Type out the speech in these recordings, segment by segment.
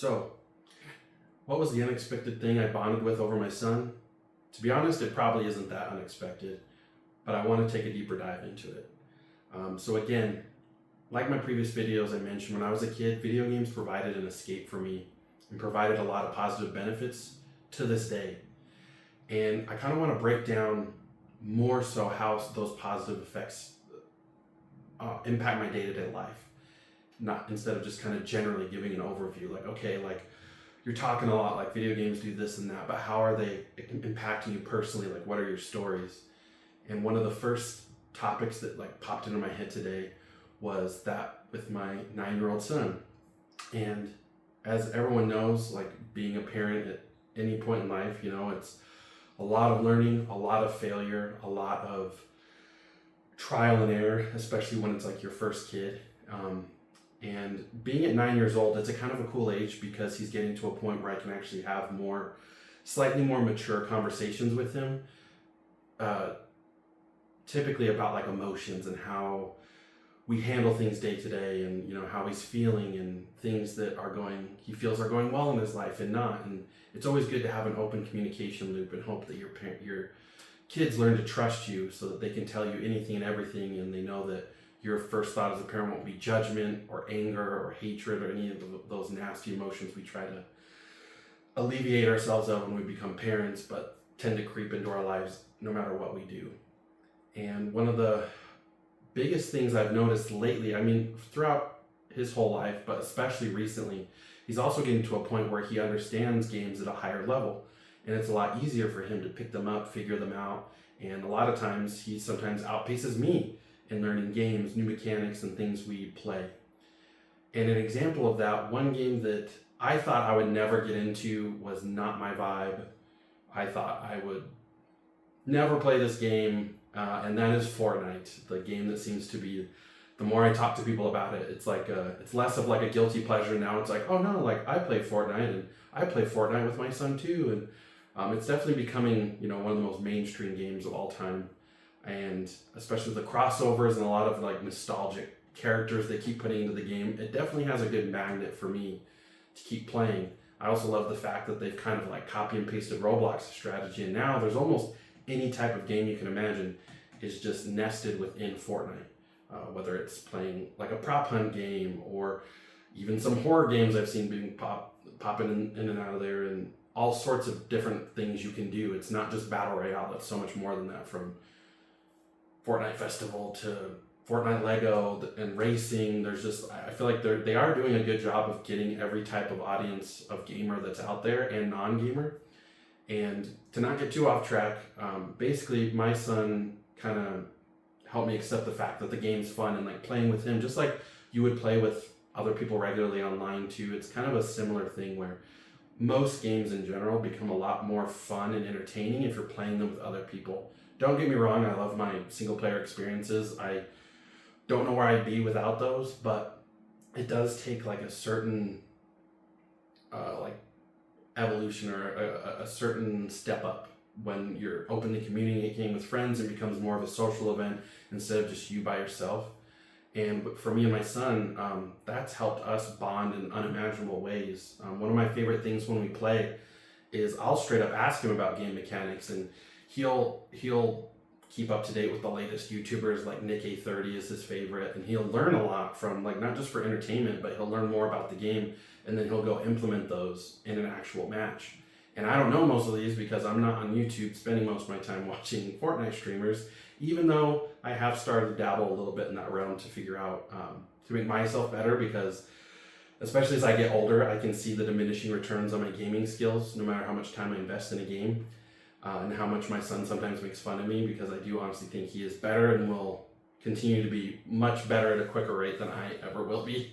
So, what was the unexpected thing I bonded with over my son? To be honest, it probably isn't that unexpected, but I want to take a deeper dive into it. So again, like my previous videos, I mentioned when I was a kid, video games provided an escape for me and provided a lot of positive benefits to this day. And I kind of want to break down more so how those positive effects impact my day-to-day life. Not instead of just kind of generally giving an overview, like, okay, like you're talking a lot, like video games do this and that, but how are they impacting you personally? Like, what are your stories? And one of the first topics that like popped into my head today was that with my 9-year-old son. And as everyone knows, like being a parent at any point in life, it's a lot of learning, a lot of failure, a lot of trial and error, especially when it's like your first kid. And being at 9 years old, it's a kind of a cool age because he's getting to a point where I can actually have slightly more mature conversations with him, typically about like emotions and how we handle things day to day, and how he's feeling and things that he feels are going well in his life and not. And it's always good to have an open communication loop and hope that your kids learn to trust you so that they can tell you anything and everything, and they know that your first thought as a parent won't be judgment or anger or hatred or any of those nasty emotions we try to alleviate ourselves of when we become parents, but tend to creep into our lives no matter what we do. And one of the biggest things I've noticed lately, throughout his whole life, but especially recently, he's also getting to a point where he understands games at a higher level. And it's a lot easier for him to pick them up, figure them out. And a lot of times he sometimes outpaces me in learning games, new mechanics, and things we play. And an example of that, one game that I thought I would never get into was not my vibe. I thought I would never play this game, and that is Fortnite, the game that seems to be, the more I talk to people about it, it's like it's less of like a guilty pleasure. Now it's like, oh no, like I play Fortnite, and I play Fortnite with my son too. And it's definitely becoming, one of the most mainstream games of all time. And especially the crossovers and a lot of like nostalgic characters they keep putting into the game, it definitely has a good magnet for me to keep playing. I also love the fact that they've kind of like copy and pasted Roblox strategy, and now there's almost any type of game you can imagine is just nested within Fortnite. Whether it's playing like a prop hunt game or even some horror games I've seen being popping in and out of there, and all sorts of different things you can do. It's not just Battle Royale, it's so much more than that, from Fortnite Festival to Fortnite Lego and racing. I feel like they are doing a good job of getting every type of audience of gamer that's out there and non-gamer. And to not get too off track, basically my son kind of helped me accept the fact that the game's fun, and like playing with him, just like you would play with other people regularly online too. It's kind of a similar thing where most games in general become a lot more fun and entertaining if you're playing them with other people. Don't get me wrong, I love my single player experiences. I don't know where I'd be without those, but it does take like a certain like evolution or a certain step up when you're openly communicating with friends. It becomes more of a social event instead of just you by yourself. And for me and my son, that's helped us bond in unimaginable ways. One of my favorite things when we play is I'll straight up ask him about game mechanics, and he'll keep up to date with the latest YouTubers, like Nick A30 is his favorite, and he'll learn a lot from, like, not just for entertainment, but he'll learn more about the game, and then he'll go implement those in an actual match. And I don't know most of these because I'm not on YouTube spending most of my time watching Fortnite streamers, even though I have started to dabble a little bit in that realm to figure out, to make myself better, because especially as I get older, I can see the diminishing returns on my gaming skills, no matter how much time I invest in a game. And how much my son sometimes makes fun of me, because I do honestly think he is better and will continue to be much better at a quicker rate than I ever will be.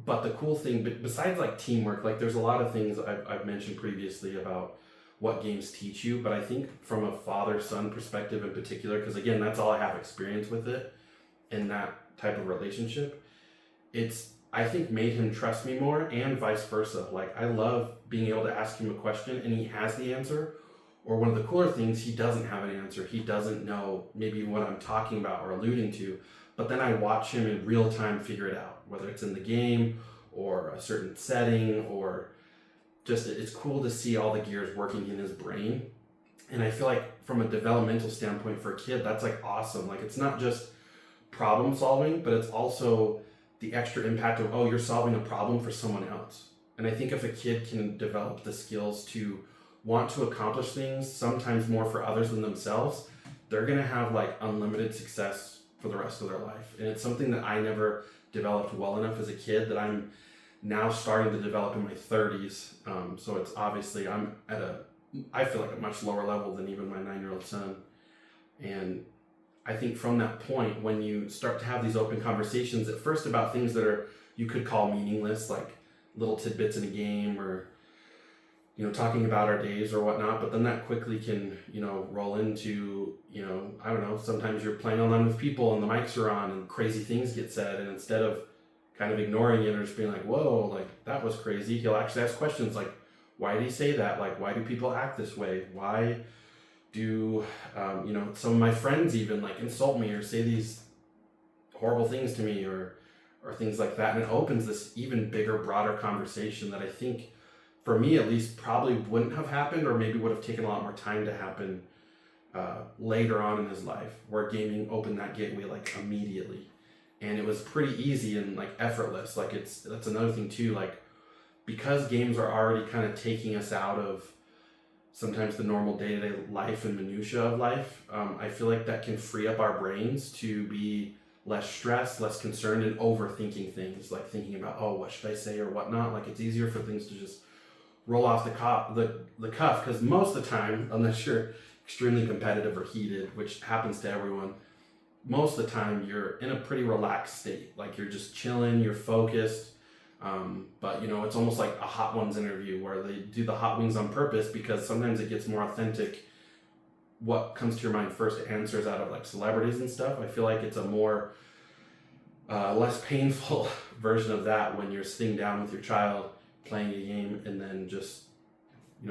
But the cool thing, besides like teamwork, like there's a lot of things I've mentioned previously about what games teach you, but I think from a father-son perspective in particular, because again, that's all I have experience with it in that type of relationship, it's, I think, made him trust me more, and vice versa. Like, I love being able to ask him a question and he has the answer, or one of the cooler things, he doesn't have an answer. He doesn't know maybe what I'm talking about or alluding to, but then I watch him in real time figure it out, whether it's in the game or a certain setting, or just it's cool to see all the gears working in his brain. And I feel like from a developmental standpoint for a kid, that's like awesome. Like it's not just problem solving, but it's also the extra impact of, oh, you're solving a problem for someone else. And I think if a kid can develop the skills to want to accomplish things, sometimes more for others than themselves, they're going to have like unlimited success for the rest of their life. And it's something that I never developed well enough as a kid that I'm now starting to develop in my 30s. So it's obviously, I feel like a much lower level than even my 9-year-old son. And I think from that point, when you start to have these open conversations, at first about things that are, you could call meaningless, like little tidbits in a game, or talking about our days or whatnot, but then that quickly can, roll into, I don't know, sometimes you're playing online with people and the mics are on and crazy things get said, and instead of kind of ignoring it or just being like, whoa, like that was crazy, he'll actually ask questions like, why did he say that? Like, why do people act this way? Why do, some of my friends even like insult me or say these horrible things to me or things like that. And it opens this even bigger, broader conversation that I think, for me at least, probably wouldn't have happened, or maybe would have taken a lot more time to happen later on in his life, where gaming opened that gateway like immediately. And it was pretty easy and like effortless. Like that's another thing too, like because games are already kind of taking us out of sometimes the normal day-to-day life and minutia of life, I feel like that can free up our brains to be less stressed, less concerned, and overthinking things, like thinking about, oh, what should I say or whatnot. Like it's easier for things to just roll off the cuff, because most of the time, unless you're extremely competitive or heated, which happens to everyone, most of the time you're in a pretty relaxed state. Like you're just chilling, you're focused. But it's almost like a Hot Ones interview where they do the hot wings on purpose, because sometimes it gets more authentic. What comes to your mind first, answers out of like celebrities and stuff. I feel like it's a more less painful version of that when you're sitting down with your child playing a game, and then just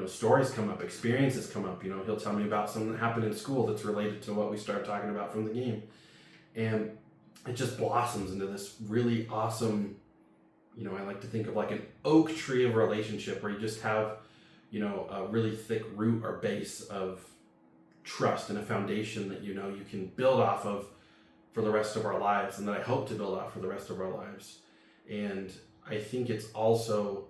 stories come up, experiences come up. He'll tell me about something that happened in school that's related to what we start talking about from the game, and it just blossoms into this really awesome, I like to think of like an oak tree of a relationship where you just have a really thick root or base of trust and a foundation that you can build off of for the rest of our lives, and that I hope to build off for the rest of our lives. And I think it's also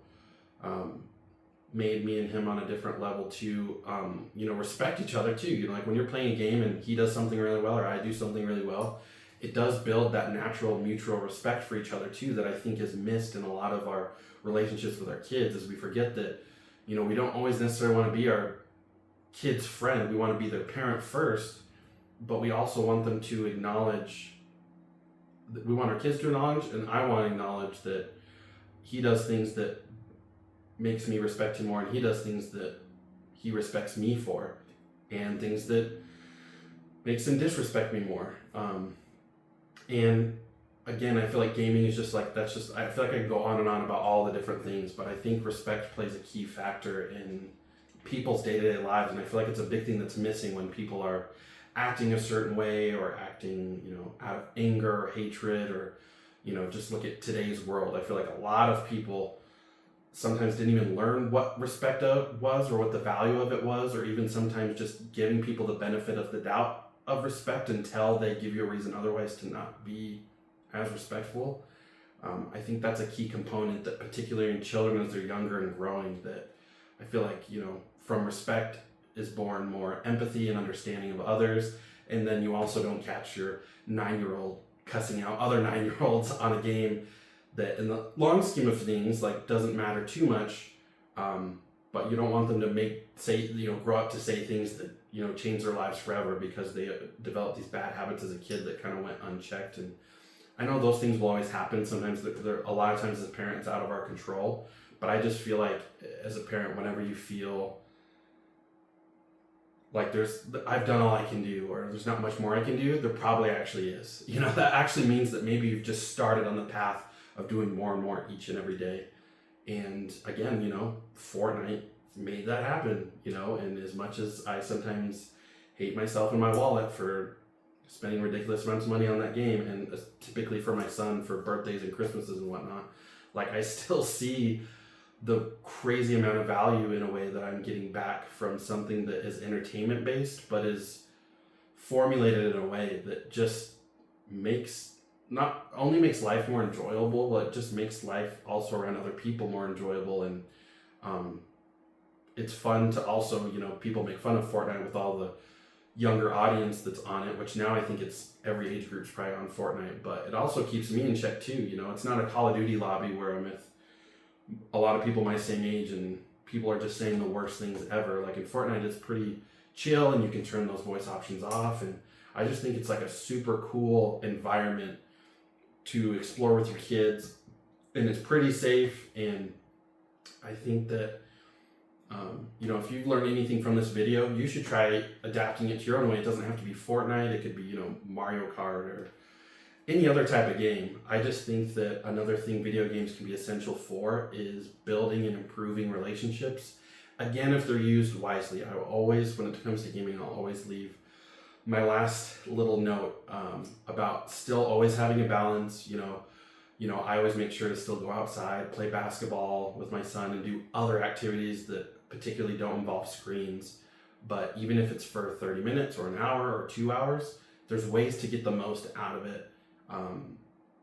made me and him on a different level to respect each other too. Like when you're playing a game and he does something really well or I do something really well, it does build that natural mutual respect for each other too, that I think is missed in a lot of our relationships with our kids, as we forget that we don't always necessarily want to be our kid's friend. We want to be their parent first, but we also want them to acknowledge, we want our kids to acknowledge, and I want to acknowledge that he does things that makes me respect him more, and he does things that he respects me for, and things that makes him disrespect me more. And again, I feel like gaming is just like, I feel like I can go on and on about all the different things, but I think respect plays a key factor in people's day-to-day lives, and I feel like it's a big thing that's missing when people are acting a certain way, or acting out of anger or hatred, or just look at today's world. I feel like a lot of people sometimes didn't even learn what respect was, or what the value of it was, or even sometimes just giving people the benefit of the doubt of respect until they give you a reason otherwise to not be as respectful. I think that's a key component, that particularly in children as they're younger and growing, that I feel like from respect is born more empathy and understanding of others. And then you also don't catch your 9-year-old cussing out other 9-year-olds on a game that in the long scheme of things like doesn't matter too much, but you don't want them to grow up to say things that change their lives forever, because they develop these bad habits as a kid that kind of went unchecked. And I know those things will always happen. Sometimes they're a lot of times as a parent it's out of our control, but I just feel like as a parent, whenever you feel like I've done all I can do, or there's not much more I can do, there probably actually is. That actually means that maybe you've just started on the path of doing more and more each and every day. And again, Fortnite made that happen, and as much as I sometimes hate myself and my wallet for spending ridiculous amounts of money on that game, and typically for my son for birthdays and Christmases and whatnot, like I still see the crazy amount of value in a way that I'm getting back from something that is entertainment based, but is formulated in a way that just makes not only makes life more enjoyable, but just makes life also around other people more enjoyable. And um, it's fun to also, you know, people make fun of Fortnite with all the younger audience that's on it, which now I think it's every age group's probably on Fortnite, but it also keeps me in check too. You know, it's not a Call of Duty lobby where I'm with a lot of people my same age and people are just saying the worst things ever. Like in Fortnite, it's pretty chill and you can turn those voice options off. And I just think it's like a super cool environment to explore with your kids, and it's pretty safe. And I think that you know, if you've learned anything from this video, you should try adapting it to your own way. It doesn't have to be Fortnite. It could be, you know, Mario Kart or any other type of game. I just think that another thing video games can be essential for is building and improving relationships. Again, if they're used wisely. I will always, when it comes to gaming, I'll always leave my last little note about still always having a balance. You know, I always make sure to still go outside, play basketball with my son, and do other activities that particularly don't involve screens. But even if it's for 30 minutes or an hour or 2 hours, there's ways to get the most out of it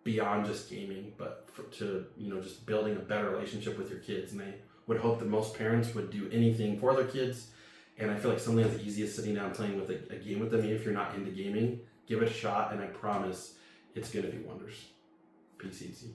beyond just gaming, but to, you know, just building a better relationship with your kids. And I would hope that most parents would do anything for their kids. And I feel like something as easy as sitting down playing with a game with them, even if you're not into gaming, give it a shot, and I promise it's going to do wonders. Peace easy.